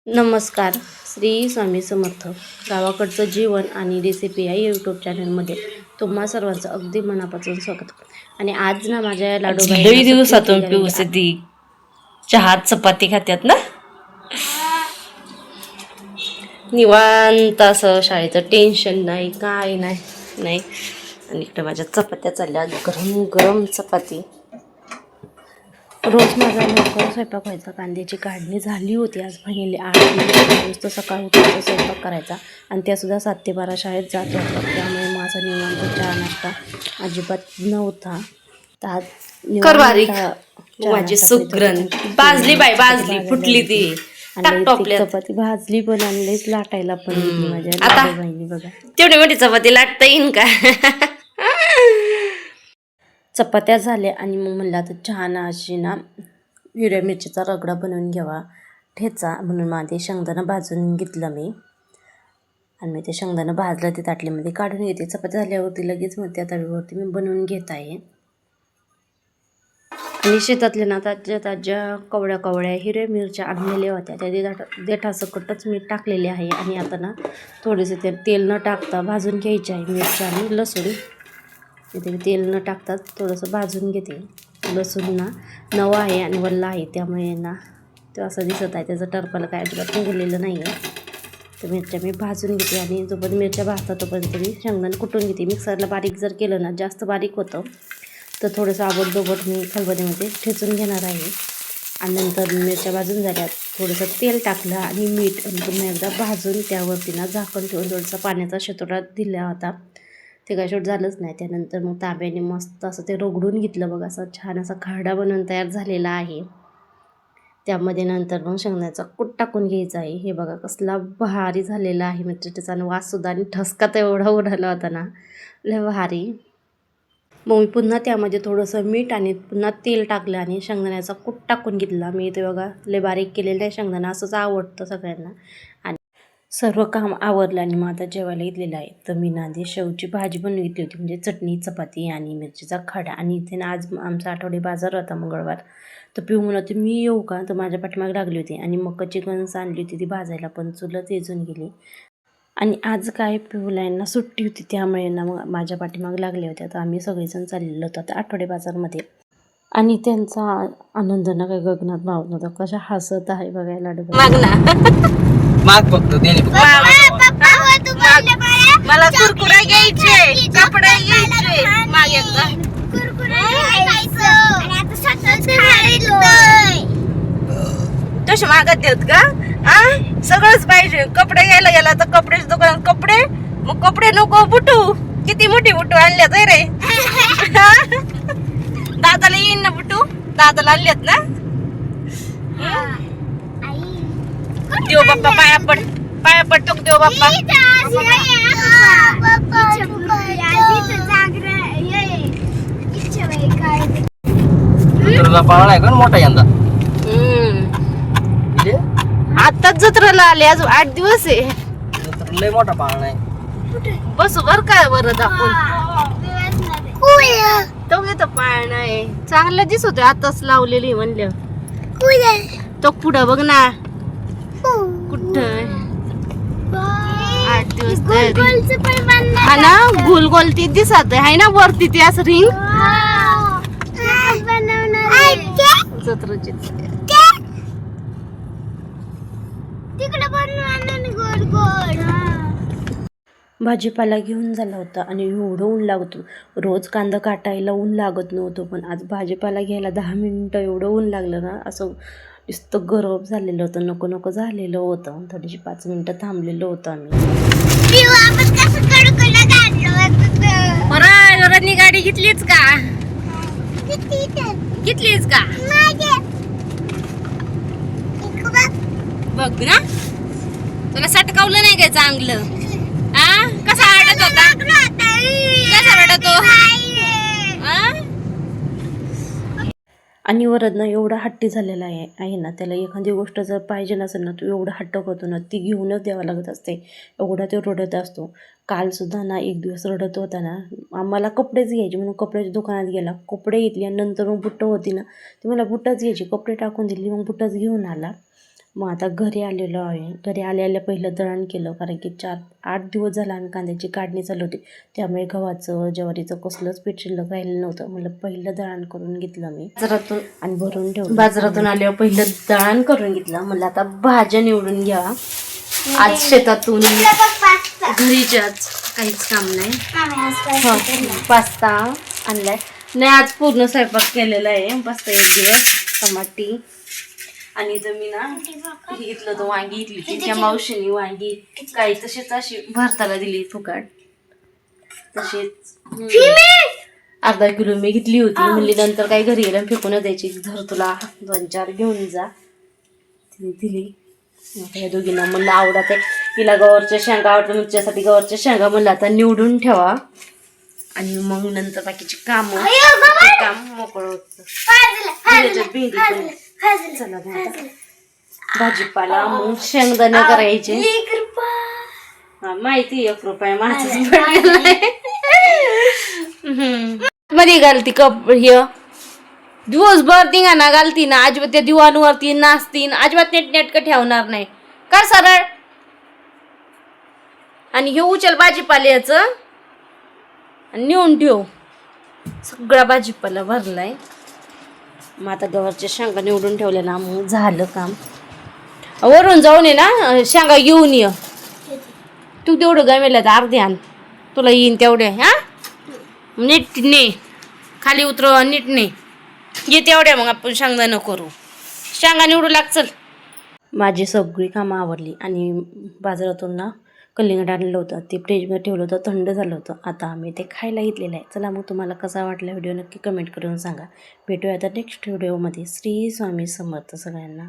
नमस्कार. श्री स्वामी समर्थ. गावाकडचं जीवन आणि रेसिपी या यूट्यूब चॅनलमध्ये तुम्हा सर्वांचं अगदी मनापासून स्वागत. आणि आज ना माझ्या लई दिवसातून पिऊस ती चहा चपाती खात्यात ना, निवांत असं, शाळेचं टेन्शन नाही, काय नाही. आणि इकडे माझ्या चपात्या चालल्या, गरम गरम चपाती. रोज माझा लवकर स्वयंपाक व्हायचा. कांद्याची काढणी झाली होती. आज फायनली 8 वाजता सकाळ उठायचा, स्वयंपाक करायचा आणि त्यासुद्धा 7 ते 12 शाळेत जात होता. त्यामुळे माझा निवांत चहा नाश्ता अजिबात नव्हता. तर आज माझी सुगरण भाजली बाई, भाजली फुटली ती चपाती भाजली पण आणि लईच लाटायला पण माझ्या आता बहिणी बघा. तेवढी मोठी चपाती लाटता येईन का? चपात्या झाल्या आणि मग म्हणलं आता छान अशी ना हिरव्या मिरचीचा रगडा बनवून घ्यावा, ठेचा, म्हणून माझे शेंगदाणा भाजून घेतलं मी. आणि मी ते शेंगदाणा भाजलं ते ताटलीमध्ये काढून घेते. चपात्या झाल्यावरती लगेच मग त्या तव्यावरती मी बनवून घेत आहे. आणि शेतातल्या ना ताज्या कवड्या हिरव्या मिरच्या आणलेल्या होत्या, त्या देठासकटच मीठ टाकलेले आहे. आणि आता ना थोडेसे ते तेल न टाकता भाजून घ्यायचे आहे मिरच्या आणि लसूण. इथे तेल न टाकतात थोडंसं भाजून घेते. लसूण ना नवा आहे आणि वल्ला आहे, त्यामुळे ना तो असं दिसत आहे, त्याचं टरपाला काय अजिबात निघालेलं नाही आहे. तर मिरच्या मी भाजून घेते आणि जोपर्यंत मिरच्या भाजतात तोपर्यंत मी शेंगदाणे कुटून घेते. मिक्सरला बारीक जर केलं ना, जास्त बारीक होतं, तर थोडंसं आबडधोबड मी खलबत्त्यामध्ये ठेचून घेणार आहे. आणि नंतर मिरच्या भाजून झाल्यात थोडंसं तेल टाकलं आणि मीठ आणि पुन्हा एकदा भाजून त्यावरती ना झाकण ठेवून थोडासा पाण्याचा शितोडा दिला होता. ते काय शॉट झालंच नाही. त्यानंतर मग तांब्याने मस्त असं ते रगडून घेतलं बघा. असं छान असा खरडा बनवून तयार झालेला आहे. त्यामध्ये नंतर मग शेंगदाण्याचा कूट टाकून घ्यायचा आहे. हे बघा कसला भारी झालेला आहे. म्हणजे त्याचा वाससुद्धा आणि ठसका तर एवढा उडाला होता ना, लय भारी. मग मी पुन्हा त्यामध्ये थोडंसं मीठ आणि पुन्हा तेल टाकलं आणि शेंगदाण्याचा कूट टाकून घेतला. मी ते बघा लय बारीक केलेलं आहे शेंगदाणा, असंच आवडतं सगळ्यांना. आणि सर्व काम आवरलं आणि मग आता जेवायला घेतलेलं आहे. तर मी ना आधी शेवची भाजी बनवून घेतली होती, म्हणजे चटणी, चपाती आणि मिरचीचा खडा. आणि इथे ना आज आमचा आठवडी बाजार होता, मंगळवार. तर पिऊ म्हणत मी येऊ का, तर माझ्या पाठीमागे लागली होती. आणि मग चिकन्स आणली होती ती भाजायला, पण चुलच येजून गेली. आणि आज काय पिऊला यांना सुट्टी होती, त्यामुळे ना मग माझ्या पाठीमागे लागल्या होत्या. तर आम्ही सगळेजण चाललेलो होतो आता आठवडे बाजारमध्ये. आणि त्यांचा आनंद ना काही गगनात मावत नव्हता. कशा हसत आहे बघायला. माग फक्त मला कुरकुरा घ्यायचे, कपडे घ्यायचे, माग एकदा तसे मागत देत का? सगळंच पाहिजे. कपडे घ्यायला गेला तर कपड्याच्या दुकानात कपडे, मग कपडे नको बुटू. किती मोठी बुटू आणल्यात रे. दादाला येईन ना बुटू, दादाला आणल्यात ना. देव बाप्पा पाया पड देव बाप्पा. पावळा आहे का मोठा यंदा? आताच जत्रेला आले, अजून 8 दिवस आहे. लय मोठा पाळणा आहे. बसू बर काय बरं दाखवून. तो घेतो पाळणा आहे, चांगला दिसतोय. आताच लावलेली म्हणलं. तो पुढं बघ ना, कुठं 8 दिवस हा ना, गोल गोल ती दिसत आहे ना वरती, ती असं रिंग जत्रेची. भाजीपाला घेऊन झाला होता आणि एवढं ऊन लागत होतं. रोज कांदा काटायला ऊन लागत नव्हतं, पण आज भाजीपाला घ्यायला 10 मिनिटं एवढं ऊन लागलं ना, असं नुसतं गरम झालेलं होतं, नको झालेलं होतं. थोडीशी 5 मिनिटं थांबलेलं होतं आम्ही. गाडी घेतलीच का? घेतलीच का? बघ ना, तुला सटकावलं नाही काय चांगलं? कसा रडत होता? कसा रडतो? आणि वरद ना एवढा हट्टी झालेला आहे ना, त्याला एखादी गोष्ट जर पाहिजे नसेल ना, तो एवढा हट्ट करतो ना, ती घेऊनच द्यावं लागत असते. एवढा तो रडत असतो. कालसुद्धा ना एक दिवस रडत होता ना, आम्हाला कपडेच घ्यायचे म्हणून कपड्याच्या दुकानात गेला, कपडे घेतले आणि नंतर मग बुट्टं होती ना, ती मला बुट्टंच घ्यायची, कपडे टाकून दिली, मग बुट्टंच घेऊन आला. मग आता घरी आलेलो आहे. घरी आल्या पहिलं दळण केलं, कारण की 4-8 दिवस झाला आम्ही कांद्याची काढणी चालू होती, त्यामुळे गव्हाचं ज्वारीचं कसलंच पीठ शिल्लक राहिलं नव्हतं. म्हणलं पहिलं दळण करून घेतलं मी बाजारातून आणि भरून ठेवलं. बाजारातून आल्यावर पहिलं दळण करून घेतलं. म्हणलं आता भाज्या निवडून घ्या. आज शेतातून घरीच्याच काहीच काम नाही. पास्ता आणलाय. नाही आज पूर्ण स्वयंपाक केलेला आहे. पास्ता एक दिवस, टमाटी आणि इथं मी ना हे घेतलं होतं वांगी घेतली होती. त्या मावशीने वांगी काही तशीच अशी भारताला दिली फुकाट. तशीच अर्धा किलो मी घेतली होती. म्हणली नंतर काही घरी गेलं फेकून द्यायची, धर तुला 2-4 घेऊन जा. तिने दिली. आता या दोघींना म्हणलं आवडत आहे. हिला गवारच्या शेंगा आवडतं, मिरच्यासाठी गवारच्या शेंगा म्हणलं आता निवडून ठेवा आणि मग नंतर बाकीची काम मोकळं होतं. भेंडी पण चला भाजीपाला मग शेंगदाणे करायचे. हा माहिती 1 रुपया माझं मध्ये घालती कप हे दिवसभर धिंगाणा घालती ना, अजिबात त्या दिवाणवरती नाचतीन, अजिबात नेटकं ठेवणार नाही. कर सरळ. आणि हे उचल भाजीपाल्याचं आणि नेऊन ठेव. सगळा भाजीपाला भरलाय. मग आता गव्हाच्या शेंगा निवडून ठेवल्या ना, मग झालं काम. वरून जाऊन ये ना शेंगा घेऊन ये. तू तेवढं गमेला तर अर्धे आण, तुला येईन तेवढे. हा नीट ने खाली उतरव, नीट ने ये तेवढ्या. मग आपण शेंगदाणं करू. शेंगा निवडू लाग चल. माझी सगळी कामं आवरली आणि बाजारातून ना कलिंगड आणलं होतं, ते फ्रीजमध्ये ठेवलं होतं, थंड झालं होतं. आता आम्ही ते खायला घेतलेलं आहे. चला मग तुम्हाला कसा वाटला व्हिडिओ नक्की कमेंट करून सांगा. भेटूया आता नेक्स्ट व्हिडिओमध्ये. श्री स्वामी समर्थ सगळ्यांना.